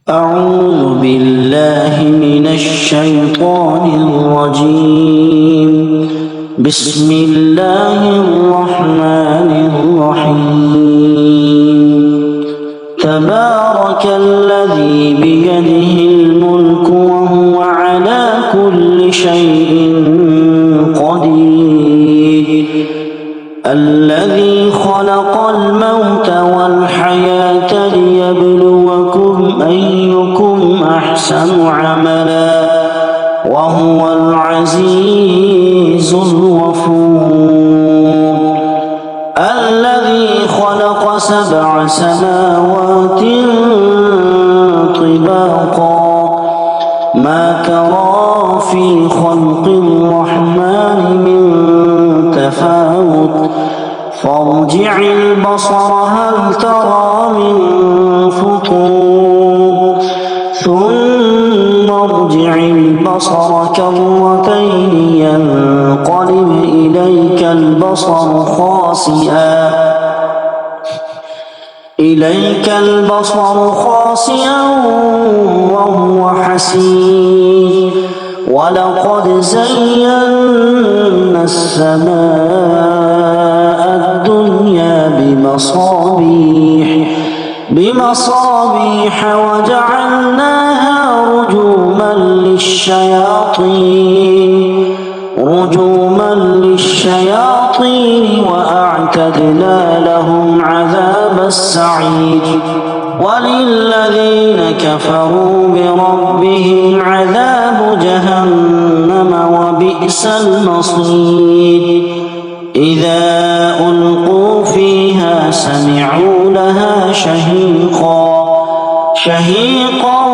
أعوذ بالله من الشيطان الرجيم. بسم الله الرحمن الرحيم. تبارك الذي بيده الملك وهو على كل شيء قدير. الذي خلق الموت والحياة ليبلوكم أيكم أحسن عملا وهو العزيز الغفور. الذي خلق 7 سماوات طباقا ما ترى في خلق الرحمن من تفاوت فارجع البصر هل ترى من فطور ثم ارجع البصر كرتين ينقلب إليك البصر خاسئا وهو حسير. ولقد زينا السماء الدنيا بمصابيح وجعلناها رجوما للشياطين وأعتدنا لهم عذاب السعير. وللذين كفروا بربهم عذاب جهنم وبئس المصير. إذا ألقوا فيها سمعوا لها شهيقا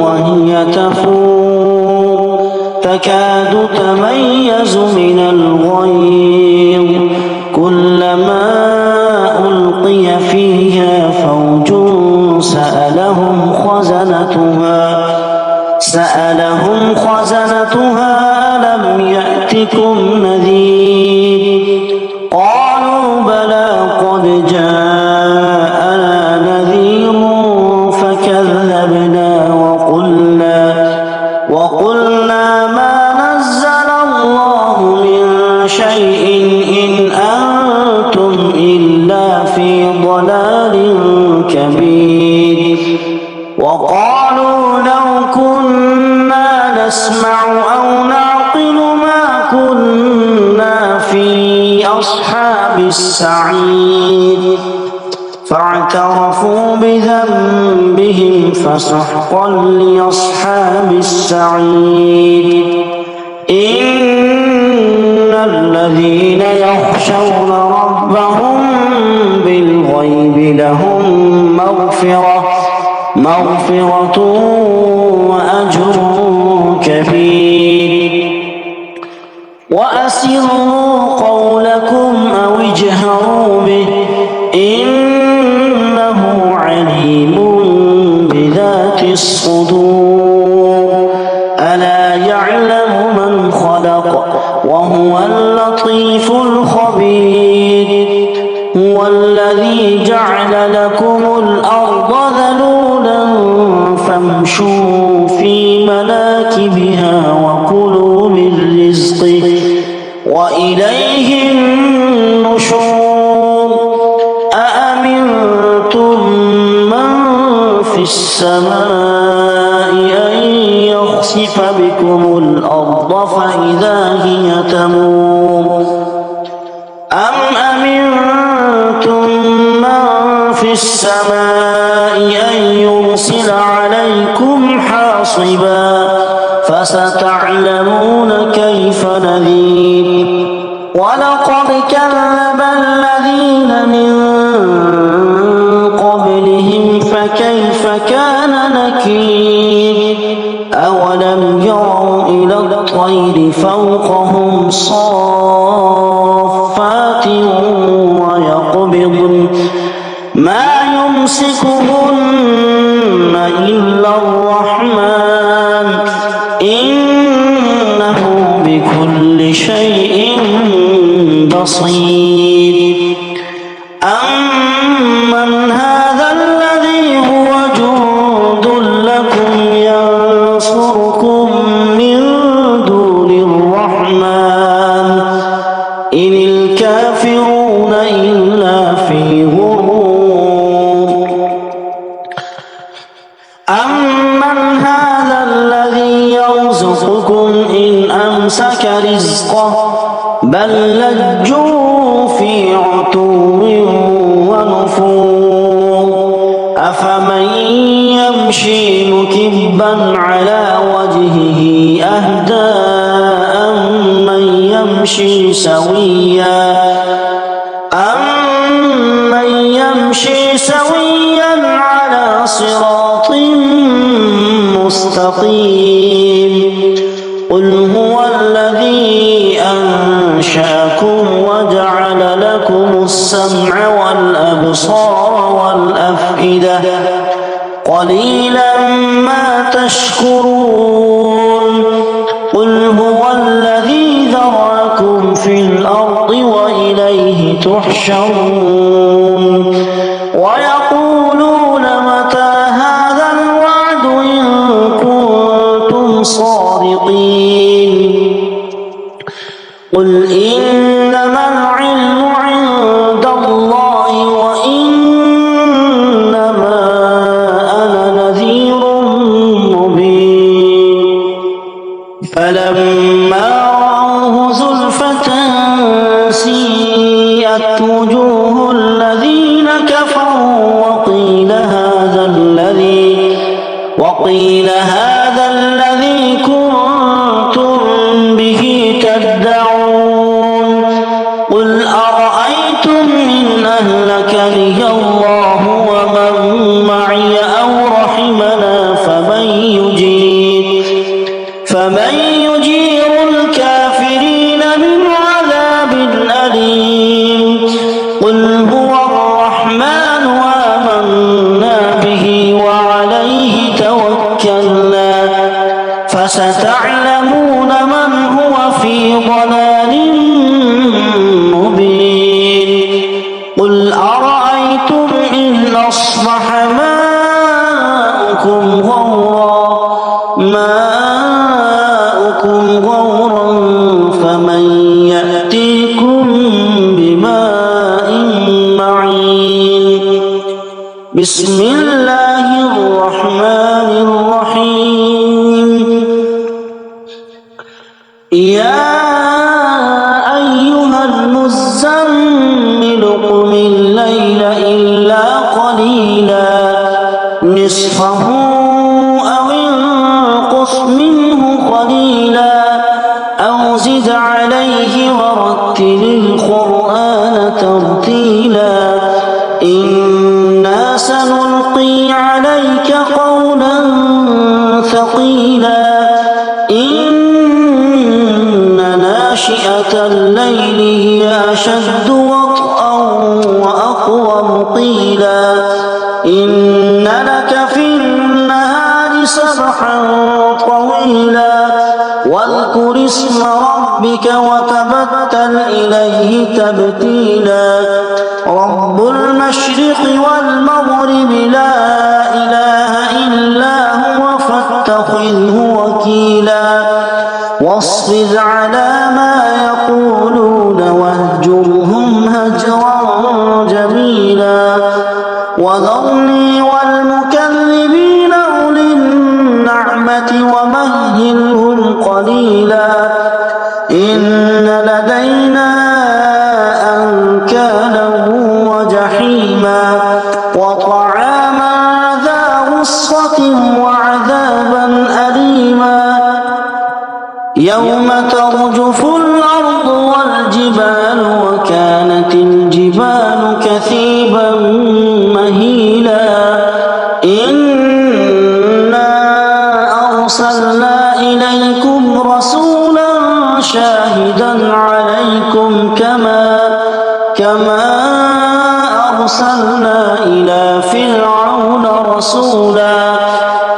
وهي تفور تكاد تميز من الغيظ كلما ألقي فيها فوج سألهم خزنتها ألم يأتكم نذير؟ قالوا بلى قد جاءنا نذير فكذبنا وقلنا ما نزل الله من شيء إن أنتم إلا في ضلال كبير. وقالوا لو كنا نسمع أو نعقل ما كنا في أصحاب السعير. فاعترفوا بذنبهم فسحقا لأصحاب السعير. إن الذين يخشون ربهم بالغيب لهم مغفرة وأجر كبير. وأسروا قولكم أو اجهروا به إنه عليم بذات الصدور. ألا يعلم من خلق وهو اللطيف الخبير. هو الذي جعل لكم الأرض ذلولا فامشوا في مناكبها وكلوا من رزقه وإليه النشور. أأمنتم من في السماء أن يخسف بكم الأرض فإذا هي تمور أم أمنتم من في السماء أن يرسل عليكم حاصبا فستعلمون كيف نذير. ولقد كذب الذين من قبلهم فكيف كان نكير. أولم يروا إلى الطير فوقهم صافات ويقبضن ما يمسكهن إلا الرحمن إنه بكل شيء بصير. أمن هذا الذي هو جند أمن هذا الذي يرزقكم إن أمسك رزقه بل لجوا في عتو ونفور أفمن يمشي مكبا على وجهه أهدى أمن يمشي سويا على صراط مستقيم قل هو الذي أنشأكم وجعل لكم السمع والأبصار والأفئدة قليلا ما تشكرون قل هو الذي ذرأكم في الأرض وإليه تحشرون ويقولون متى هذا الوعد إن كنتم صادقين قل إنما العلم عند الله وإنما أنا نذير مبين فلما رأوه زلفة سيئت وجوه الذين كفروا وقيل هذا الذي كنتم به تدعون قل أرأيتم إن أهلكني الله ومن معي أو رحمنا فمن يجير الكافرين من عذاب أليم قل هو الرحمن آمنا به وعليه توكلنا فستعلمون من هو في ضلال مبين قل أرأيتم إن أصبح ماؤكم غورا فمن يأتيكم بماء معين بسم الله الرحمن الرحيم يا أيها المزمل قم الليل إلا قليلا نصفه أو انقص منه قليلا أو زد عليه ورتل القرآن ترتيلا إنا سنلقي عليك قولا ثقيلا إن ناشئة الليل هي أشد وطئا وأقوم قيلا إن لك في النهار سبحا طويلا واذكر اسم ربك وتبتل إليه تبتيلا رب المشرق والمغرب لا إله إلا هو فاتخذه وكيلا واصبر على ما يقولون واهجرهم هجرا جميلا وذرني والمكذبين أولي النعمة ومهلهم قليلا إن لدينا أنكالا وجحيما وطعاما ذا غصة وعذابا أليما يوم ترجف الأرض والجبال وكانت الجبال كثيبا مهيلا إنا أرسلنا إليكم رسولا شاهدا عليكم كما أرسلنا إلى فرعون رسولا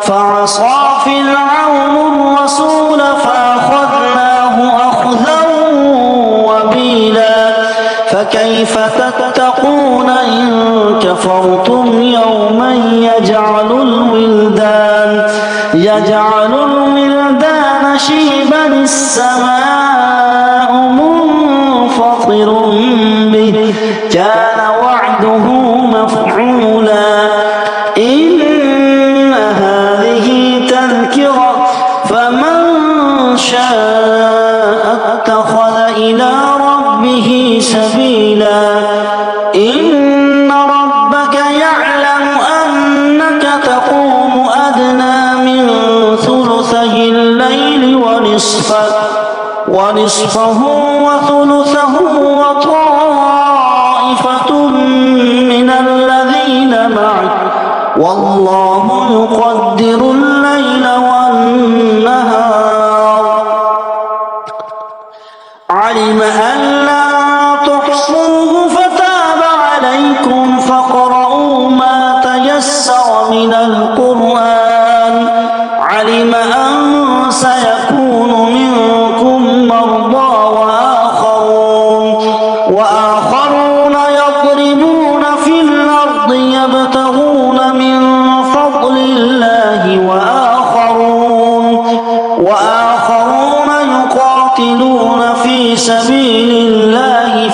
فعصى فرعون الرسول فأخذناه أخذا وبيلا فكيف تتقون إن كفرتم يوما يجعل الولدان شيبا السماء منفطر به كان وعده مفعولا إن هذا ونصفه وثلثه وطائفة من الذين معك والله يقدر الليل والنهار علم أن لا تحصوه فتاب عليكم فاقرؤوا ما تيسر من القرآن علم أن سيكون منكم مرضى وآخرون يضربون في الأرض يبتغون من فضل الله وآخرون يقاتلون في سبيل الله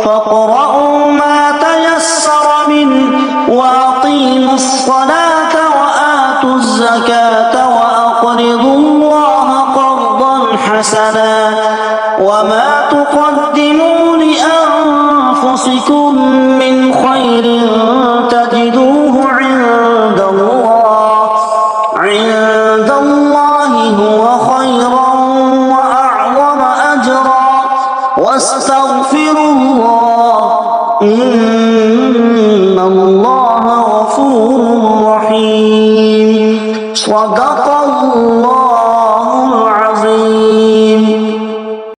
فاقرؤوا ما تيسر منه وأقيموا الصلاة وآتوا الزكاة وأقرضوا الله قرضا حسنا وما تقدموا لأنفسكم من خير تجدوه عند الله هو خيرا وأعظم أجرا واستغفروا الله إن الله غفور رحيم صدق الله